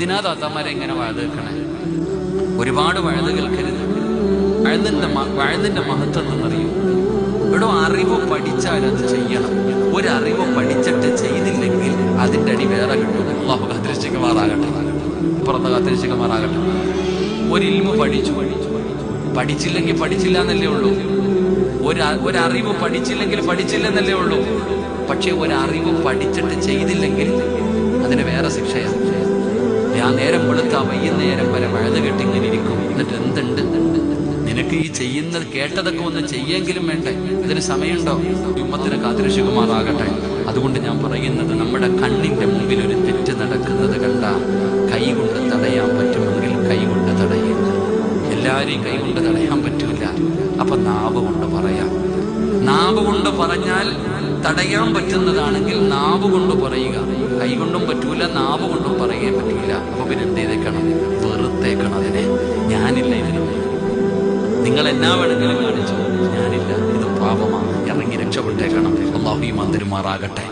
ഇതിനാ താത്താമാരെ എങ്ങനെ വഴുത് കേൾക്കണേ? ഒരുപാട് വഴുത് കേൾക്കരുത്. വഴുതിന്റെ മഹത്വം എന്നറിയും. ഇവിടെ അറിവ് പഠിച്ചാൽ അത് ചെയ്യണം. ഒരറിവ് പഠിച്ചിട്ട് ചെയ്തില്ലെങ്കിൽ അതിൻ്റെ അടി വേറെ കിട്ടും. അല്ലാഹു കാത്തിരക്ഷിക്കുമാറാകട്ടെ, പുറത്ത് കാത്തിരക്ഷിക്കുമാറാകട്ടെ. ഒരു ഇൽമു പഠിച്ചില്ലെങ്കിൽ പഠിച്ചില്ല എന്നല്ലേ ഉള്ളൂ. ഒരറിവ് പഠിച്ചില്ലെങ്കിൽ പഠിച്ചില്ലെന്നല്ലേ ഉള്ളൂ. പക്ഷെ ഒരറിവ് പഠിച്ചിട്ട് ചെയ്തില്ലെങ്കിൽ അതിന് വേറെ ശിക്ഷയാണ്. ഞാൻ നേരം വെളുത്ത വൈകുന്നേരം വരെ വഴുത് കെട്ടിങ്ങനെ ഇരിക്കും. എന്നിട്ട് എന്തുണ്ട് നിനക്ക് ഈ ചെയ്യുന്നത് കേട്ടതൊക്കെ ഒന്ന് ചെയ്യെങ്കിലും വേണ്ടേ? അതിന് സമയമുണ്ടോ? ഉമ്മത്തിനെ കാത്തിരക്ഷിക്കുമാറാകട്ടെ. അതുകൊണ്ട് ഞാൻ പറയുന്നത്, നമ്മുടെ കണ്ണിന്റെ മുമ്പിൽ ഒരു തെറ്റ് നടക്കുന്നത് കണ്ട കൈകൊണ്ട് തടയാൻ പറ്റുമെങ്കിൽ കൈകൊണ്ട് തടയുക. എല്ലാവരെയും കൈകൊണ്ട് തടയാൻ പറ്റൂല. അപ്പൊ നാവ് കൊണ്ട് പറയാം. നാവ് കൊണ്ട് പറഞ്ഞാൽ തടയാൻ പറ്റുന്നതാണെങ്കിൽ നാവ് കൊണ്ട് പറയുക. കൈകൊണ്ടും പറ്റൂല, നാവ് കൊണ്ടും പറയാൻ പറ്റൂല. അപ്പൊ പിന്നെ എന്ത് ചെയ്തേക്കണം? വെറുത്തേക്കണം അതിനെ. ഞാനില്ല ഇതിന്. നിങ്ങൾ എന്നാ വേണമെങ്കിലും കാണിച്ചു, ഞാനില്ല, ഇത് പാപമാണ്, ഇറങ്ങി രക്ഷപ്പെട്ടേക്കണം. അല്ലാഹു ഈമാൻ തരുമാറാകട്ടെ.